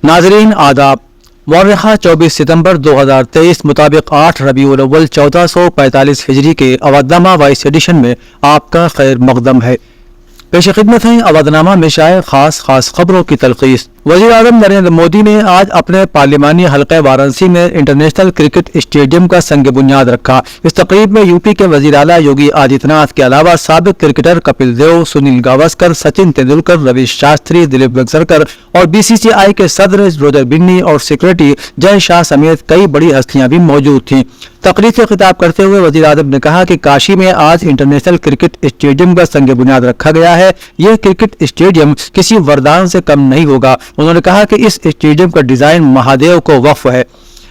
नाजरीन आदाब। मौर्रखा 24 सितंबर 2023 मुताबिक 8 रबीउल अव्वल 1445 हिजरी के अवधनामा वॉइस एडिशन में आपका खैर मकदम है। पेश खिदमत है अवधनामा में शाये खास खबरों की तलखीस। वज़ीर आज़म नरेंद्र मोदी ने आज अपने पार्लिमानी हल्के वाराणसी में इंटरनेशनल क्रिकेट स्टेडियम का संग बुनियाद रखा। इस तकरीब में यूपी के वज़ीर आला योगी आदित्यनाथ के अलावा साबिक क्रिकेटर कपिल देव, सुनील गावस्कर, सचिन तेंदुलकर, रवि शास्त्री, दिलीप वेंगसरकर और बीसीसीआई के सदर रोजर बिन्नी और सेक्रेटरी जय शाह समेत कई बड़ी हस्तियां भी मौजूद थीं। तकरीर से खिताब करते हुए वज़ीर आज़म ने कहा कि काशी में आज इंटरनेशनल क्रिकेट स्टेडियम का संग बुनियाद रखा गया है। यह क्रिकेट स्टेडियम किसी वरदान से कम नहीं होगा। उन्होंने कहा कि इस स्टेडियम का डिजाइन महादेव को वक्फ है।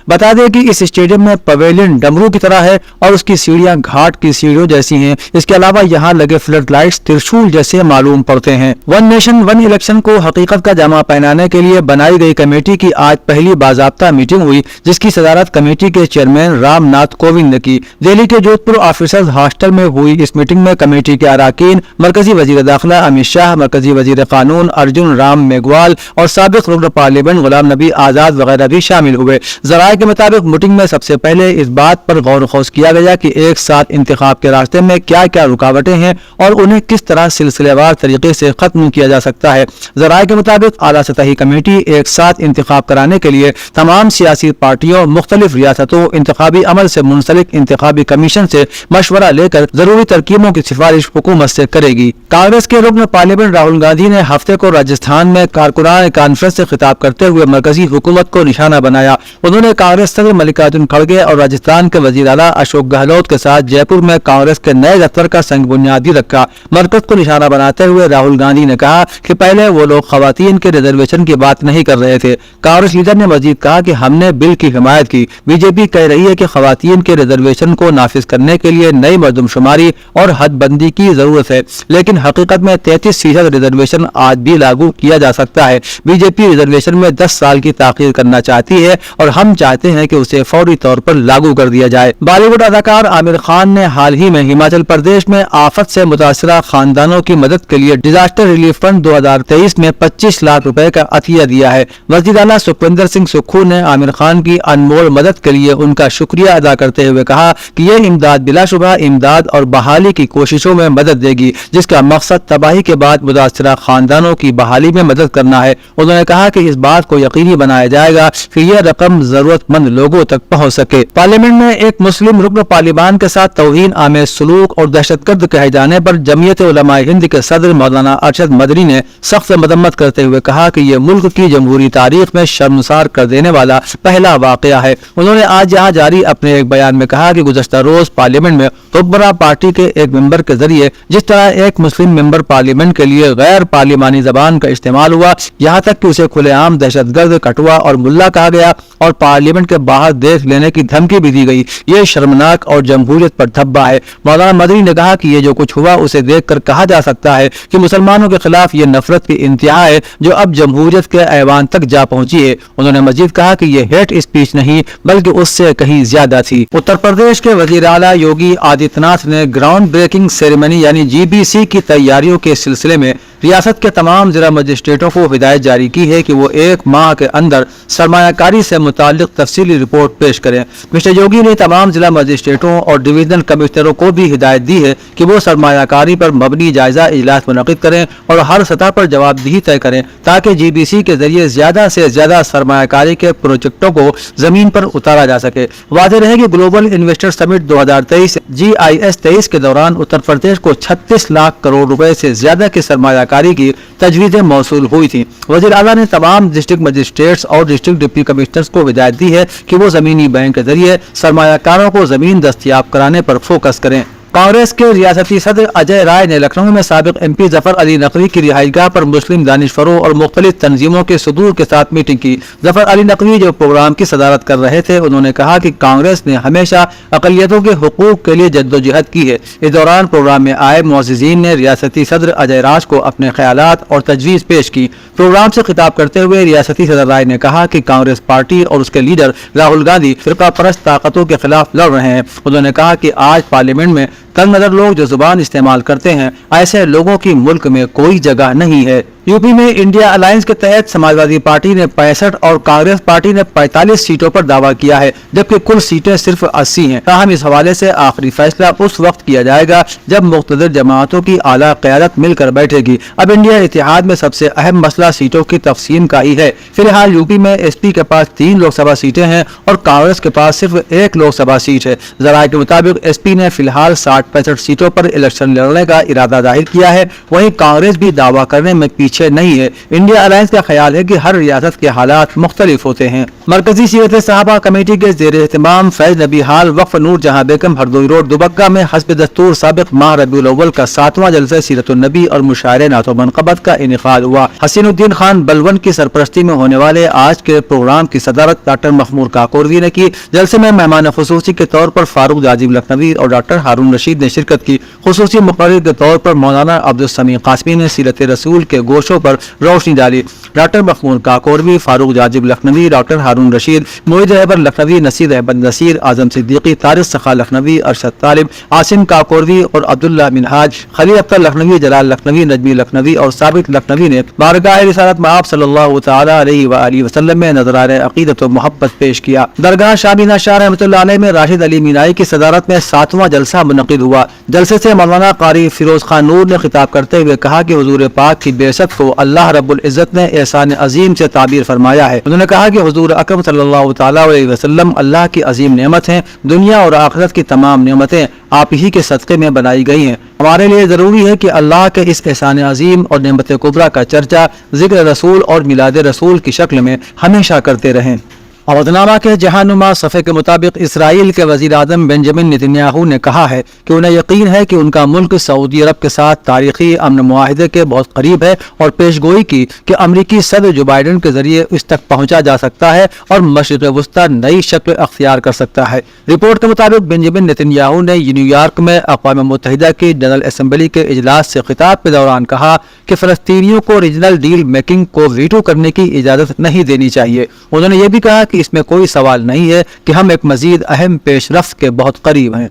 बता दें कि इस स्टेडियम में पवेलियन डमरू की तरह है और उसकी सीढ़ियां घाट की सीढ़ियों जैसी हैं। इसके अलावा यहां लगे फ्लड लाइट्स त्रिशूल जैसे मालूम पड़ते हैं। वन नेशन वन इलेक्शन को हकीकत का जामा पहनाने के लिए बनाई गई कमेटी की आज पहली बाज़ाब्ता मीटिंग हुई, जिसकी सदारत कमेटी के चेयरमैन रामनाथ कोविंद ने की। दिल्ली के जोधपुर ऑफिसर्स हॉस्टल में हुई इस मीटिंग में कमेटी के अरकान, मरकजी वजीर दाखिला अमित शाह, मरकजी वजीर कानून अर्जुन राम मेघवाल और साबिक रुकन पार्लियामेंट गुलाम नबी आजाद वगैरह भी शामिल हुए। जराये के मुताबिक मीटिंग में सबसे पहले इस बात पर गौर खोज किया गया कि एक साथ इंतखाब के रास्ते में क्या क्या रुकावटें हैं और उन्हें किस तरह सिलसिलेवार तरीके से खत्म किया जा सकता है। जराये के मुताबिक आला सतही कमेटी एक साथ इंतखाब कराने के लिए तमाम सियासी पार्टियों, मुख्तलिफ रियासतों, इंतखाबी अमल से मुंसलिक इंतखाबी कमीशन से मशवरा लेकर जरूरी तरकीबों की सिफारिश हुकूमत से करेगी। कांग्रेस के रुकन पार्लियामेंट राहुल गांधी ने हफ्ते को राजस्थान में कारकुनान कॉन्फ्रेंस से खिताब करते हुए मरकजी हुकूमत को निशाना बनाया। उन्होंने कांग्रेस सदर मल्लिकार्जुन खड़गे और राजस्थान के वजीर आला अशोक गहलोत के साथ जयपुर में कांग्रेस के नए दफ्तर का संग बुनियादी रखा। मरकज को निशाना बनाते हुए राहुल गांधी ने कहा कि पहले वो लोग खवातीन के रिजर्वेशन की बात नहीं कर रहे थे। कांग्रेस लीडर ने मजीद कहा कि हमने बिल की हिमायत की। बीजेपी कह रही है कि खवातीन के रिजर्वेशन को नाफिज करने के लिए नई मर्दमशुमारी और हदबंदी की जरूरत है, लेकिन हकीकत में 33% रिजर्वेशन आज भी लागू किया जा सकता है। बीजेपी रिजर्वेशन में 10 साल की ताखीर करना चाहती है और हम चाहते हैं कि उसे फौरी तौर पर लागू कर दिया जाए। बॉलीवुड अदाकार आमिर खान ने हाल ही में हिमाचल प्रदेश में आफत से मुतासरा खानदानों की मदद के लिए डिजास्टर रिलीफ फंड 2023 में 25 लाख रुपए का अतिया दिया है। वज़ीर आला सुखविंदर सिंह सुक्खू ने आमिर खान की अनमोल मदद के लिए उनका शुक्रिया अदा करते हुए कहा कि यह इमदाद बिलाशुबा इमदाद और बहाली की कोशिशों में मदद देगी, जिसका मकसद तबाही के बाद मुतासरा खानदानों की बहाली में मदद करना है। उन्होंने कहा कि इस बात को यकीनी बनाया जाएगा कि यह रकम जरूरतमंद लोगों तक पहुंच सके। पार्लियामेंट में एक मुस्लिम रुकन पार्लियामान के साथ तौहीन आमेज सलूक और दहशतगर्द कहे जाने पर जमीयत उलमाए हिंद के सदर मौलाना अरशद मदनी ने सख्त मदम्मत करते हुए कहा कि यह मुल्क की जमहूरी तारीख में शर्मसार कर देने वाला पहला वाकया है। उन्होंने आज यहाँ जारी अपने एक बयान में कहा कि गुज़श्ता रोज पार्लियामेंट में हुक्मरान पार्टी के एक मेंबर के जरिए जिस तरह एक मुस्लिम मेंबर पार्लियामेंट के लिए गैर पार्लियामानी जबान का इस्तेमाल हुआ, यहाँ तक कि उसे खुलेआम दहशतगर्द, कटुआ और मुल्ला कहा गया और पार्लियामेंट के बाहर देख लेने की धमकी भी दी गई, ये शर्मनाक और जमहूरियत पर धब्बा है। मौलाना मदनी ने कहा कि ये जो कुछ हुआ उसे देखकर कहा जा सकता है कि मुसलमानों के खिलाफ ये नफरत की इंतहा है जो अब जमहूरियत के ऐवान तक जा पहुंची है। उन्होंने मजीद कहा कि ये हेट स्पीच नहीं बल्कि उससे कहीं ज्यादा थी। उत्तर प्रदेश के वजीर आला योगी आदित्यनाथ ने ग्राउंड ब्रेकिंग सेरेमनी यानी GBC की तैयारियों के सिलसिले में रियासत के तमाम जिला मजिस्ट्रेटों को हिदायत जारी की है कि वो 1 माह के अंदर सरमायाकारी से मुताल्लिक तफसीली रिपोर्ट पेश करें। मिस्टर योगी ने तमाम जिला मजिस्ट्रेटों और डिवीजनल कमिश्नरों को भी हिदायत दी है कि वो सरमायाकारी पर मबनी जायजा इजलास मुनक़िद करें और हर सतह पर जवाबदेही तय करें ताकि GBC के जरिए ज्यादा से ज्यादा सरमायाकारी के प्रोजेक्टों को जमीन पर उतारा जा सके। वाज़ेह रहे कि ग्लोबल इन्वेस्टर समिट 2023 GIS 23 के दौरान उत्तर प्रदेश को 36 लाख करोड़ रुपए से ज्यादा की सरमायाकारी की तजवीज़ें मौसूल हुई थी। वज़ीर आला ने तमाम डिस्ट्रिक्ट मजिस्ट्रेट्स और डिस्ट्रिक्ट डिप्टी कमिश्नर्स को हिदायत दी है कि वो जमीनी बैंक के जरिए सरमायाकारों को जमीन दस्तयाब कराने पर फोकस करें। कांग्रेस के रियासती सदर अजय राय ने लखनऊ में साबिक MP जफर अली नकवी की रिहाईगाह पर मुस्लिम दानिशवरों और मुख्तलिफ तंजीमों के सदूर के साथ मीटिंग की। जफर अली नकवी जो प्रोग्राम की सदारत कर रहे थे, उन्होंने कहा कि कांग्रेस ने हमेशा अक़लियतों के हुकूक के लिए जद्दोजहद की है। इस दौरान प्रोग्राम में आए मुअज़्ज़िज़ीन ने रियासती सदर अजय राज को अपने ख्यालात और तजवीज़ पेश की। प्रोग्राम से खिताब करते हुए रियासती सदर राय ने कहा कि कांग्रेस पार्टी और उसके लीडर राहुल गांधी फिरका परस्त ताकतों के खिलाफ लड़ रहे हैं। उन्होंने कहा कि आज पार्लियामेंट में तंग नज़र लोग जो जुबान इस्तेमाल करते हैं, ऐसे लोगों की मुल्क में कोई जगह नहीं है। यूपी में इंडिया अलायंस के तहत समाजवादी पार्टी ने 65 और कांग्रेस पार्टी ने 45 सीटों पर दावा किया है, जबकि कुल सीटें सिर्फ 80 हैं। ताहम इस हवाले से आखिरी फैसला उस वक्त किया जाएगा जब मुख्तलिफ जमातों की आला क़यादत मिलकर बैठेगी। अब इंडिया इत्तेहाद में सबसे अहम मसला सीटों की तकसीम का ही है। फिलहाल यूपी में एसपी के पास 3 लोकसभा सीटें हैं और कांग्रेस के पास सिर्फ 1 लोकसभा सीट है। ज़राए के मुताबिक एसपी ने फिलहाल 60-65 सीटों पर इलेक्शन लड़ने का इरादा जाहिर किया है। वहीं कांग्रेस भी दावा करने में पीछे नहीं है। इंडिया अलायंस का ख्याल है कि हर रियासत के हालात मुख्तलिफ होते हैं। मरकजी सीरत सहाबा कमेटी के ज़ेर एहतमाम फैज नबी हाल वक्फ नूर जहां बेगम हरदोई रोड दुबग्गा में हस्ब दस्तूर साबिक माह रबीउल अव्वल का 7वां जलसा सीरतुन नबी और मुशायरे नातो मनक़बत का इनेकाद हुआ। हसीनुद्दीन खान बलवन की सरपरस्ती में होने वाले आज के प्रोग्राम की सदारत डॉक्टर महमूद काकोरवी ने की। जलसे में मेहमान खुसूसी के तौर पर फारूक जाजिब लखनवी और डॉक्टर हारून रशीद ने शिरकत की। खुसूसी मुक़र्रिर के तौर पर मौलाना अब्दुल समी कासमी ने सीरत रसूल के गोशों पर रोशनी डाली। डॉक्टर महमूद काकोरवी, फारूक जाजिब लखनवी, डॉक्टर हारून रशीद, मोहिद रहबर लखनवी, नसीर अहमद नसीर, आजम सिद्दीकी, तारिक सखा लखनवी, अरशद तालिब, आसिम काकोरवी और अब्दुल्ला मिनहाज, खलील अख्तर लखनवी, जलाल लखनवी, नजमी लखनवी और साबित लखनवी ने बारगाह रिसालत में आप सल्लल्लाहु तआला अलैहि वसल्लम में नज़राने अक़ीदत व मोहब्बत पेश किया। दरगाह शाबीना शाह रहमतुल्लाह अलैह में राशिद अली मीनाई की सदारत में 7वां जलसा मुनक़िद हुआ। जलसे से मौलाना क़ारी फिरोज खान नूर ने खिताब करते हुए कहा कि हुजूर पाक की बेसत को अल्लाह रब्बुल इज़्ज़त ने एहसान अजीम से ताबीर फरमाया है। उन्होंने कहा कि हुजूर अकरम सल्लल्लाहु तआला अलैहि वसल्लम अल्लाह की अजीम नेमत हैं। दुनिया और आखिरत की तमाम नेमतें आप ही के सदक़े में बनाई गई हैं। हमारे लिए ज़रूरी है कि अल्लाह के इस एहसान अजीम और नेमत कुबरा का चर्चा ज़िक्र रसूल और मिलाद रसूल की शक्ल में हमेशा करते रहें। अवधनामा के जहानुमा सफ़े के मुताबिक इसराइल के वज़ीर आज़म बेंजामिन नेतन्याहू ने कहा है कि उन्हें यकीन है कि उनका मुल्क सऊदी अरब के साथ तारीखी अमन मुआहिदे के बहुत करीब है और पेशगोई की कि अमरीकी सदर जो बाइडन के जरिए इस तक पहुंचा जा सकता है और मशरिक़ वस्ता नई शक्ल अख्तियार कर सकता है। रिपोर्ट के मुताबिक बेंजामिन नेतन्याहू ने न्यूयॉर्क में अक़वाम मुत्तहिदा की जनरल असम्बली के इजलास से खिताब के दौरान कहा कि फ़लस्तीनियों को रीजनल डील मेकिंग को वीटो करने की इजाज़त नहीं देनी चाहिए। उन्होंने ये भी कहा कि इसमें कोई सवाल नहीं है कि हम एक मजीद अहम पेशरफ्त के बहुत करीब हैं।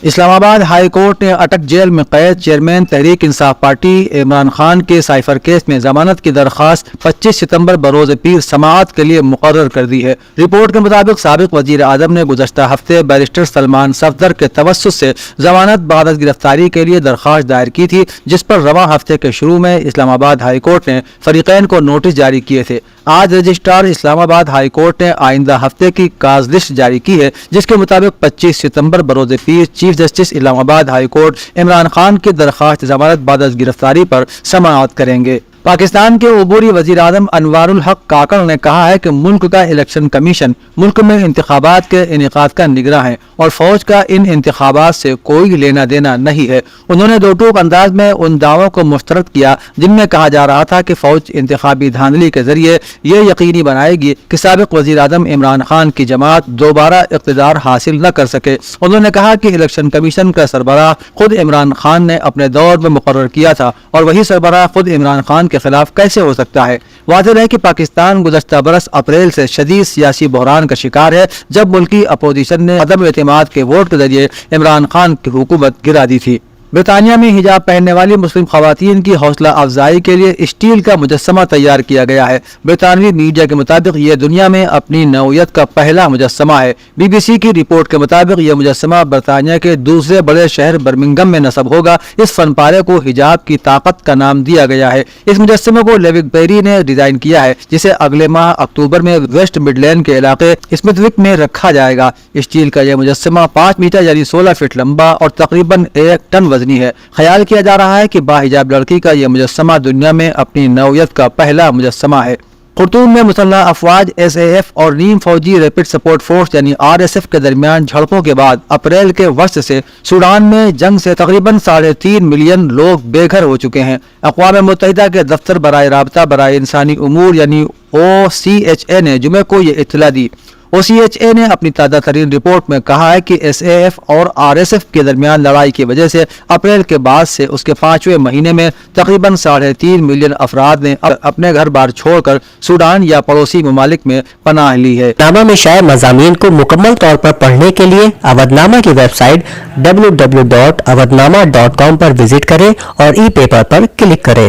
इस्लामाबाद हाई कोर्ट ने अटक जेल में कैद चेयरमैन तहरीक इंसाफ पार्टी इमरान खान के साइफर केस में जमानत की दरख्वास्त 25 सितंबर बरोज़ पीर समाअत के लिए मुकर्रर कर दी है। रिपोर्ट के मुताबिक साबिक वज़ीर आज़म ने गुज़श्ता हफ्ते बैरिस्टर सलमान सफदर के तवस्सुत से जमानत बाद गिरफ्तारी के लिए दरख्वास्त दायर की थी, जिस पर रवां हफ्ते के शुरू में इस्लामाबाद हाई कोर्ट ने फरीक़ैन को नोटिस जारी किए थे। आज रजिस्ट्रार इस्लामाबाद हाई कोर्ट ने आइंदा हफ्ते की काज लिस्ट जारी की है, जिसके मुताबिक 25 सितंबर बरोज़ पीर chief justice Islamabad high court Imran Khan की दरख्वास्त जमानत बाद गिरफ्तारी पर समाअत करेंगे। पाकिस्तान के अबूरी वज़ीर आज़म अनवारुल हक काकड़ ने कहा है कि मुल्क का इलेक्शन कमीशन मुल्क में इंतखाबात के इनेकाद का निगरां है और फौज का इन इंतखाबात से कोई लेना देना नहीं है। उन्होंने दो टूक अंदाज में उन दावों को मुस्तरद किया जिनमें कहा जा रहा था कि फौज इंतखाबी धांधली के जरिए ये यकीनी बनाएगी कि साबिक वज़ीर आज़म इमरान खान की जमात दोबारा इक़्तिदार हासिल न कर सके। उन्होंने कहा कि इलेक्शन कमीशन का सरबराह खुद इमरान खान ने अपने दौर में मुकर्रर किया था और वही सरबराह खुद इमरान खान के खिलाफ कैसे हो सकता है। वाज़ेह है कि पाकिस्तान गुज़श्ता बरस अप्रैल से शदीद सियासी बहरान का शिकार है, जब मुल्की अपोजिशन ने अदम एतमाद के वोट के जरिए इमरान खान की हुकूमत गिरा दी थी। ब्रितानिया में हिजाब पहनने वाली मुस्लिम खवातीन की हौसला अफजाई के लिए स्टील का मुजस्समा तैयार किया गया है। ब्रितानवी मीडिया के मुताबिक ये दुनिया में अपनी नौयत का पहला मुजस्समा है। BBC की रिपोर्ट के मुताबिक यह मुजस्समा ब्रितानिया के दूसरे बड़े शहर बर्मिंघम में नस्ब होगा। इस फनपारे को हिजाब की ताकत का नाम दिया गया है। इस मुजस्समे को लेविक बेरी ने डिजाइन किया है, जिसे अगले माह अक्टूबर में वेस्ट मिडलैंड के इलाके स्मिथविक में रखा जाएगा। स्टील का यह मुजस्समा 5 मीटर यानी 16 फीट लंबा और तकरीबन 1 टन वजनी है। ख्याल किया जा रहा है कि बाहिजाब लड़की का यह मुजस्समा दुनिया में अपनी नौयत का पहला मुजस्समा है। खुर्तूम में मुसल्लह अफवाज SAF और नीम फौजी रैपिड सपोर्ट फोर्स यानी RSF के दरमियान झड़पों के बाद अप्रैल के वस्त से सूडान में जंग से तकरीबन 3.5 मिलियन लोग बेघर हो चुके हैं। अक़वाम मुत्तहिदा के दफ्तर बराए राबता बराए इंसानी उमूर यानी OCHA ने जुमे को ये इत्तला दी। OCHA ने अपनी ताज़ा तरीन रिपोर्ट में कहा है कि SAF और RSF के दरमियान लड़ाई की वजह से अप्रैल के बाद से उसके 5वें महीने में तकरीबन 3.5 मिलियन अफराद ने अपने घर बार छोड़कर सूडान या पड़ोसी ममालिक में पनाह ली है। नामा में शाये मज़ामीन को मुकम्मल तौर पर पढ़ने के लिए अवधनामा की वेबसाइट www.awadhnama.com पर विजिट करें और ई पेपर पर क्लिक करें।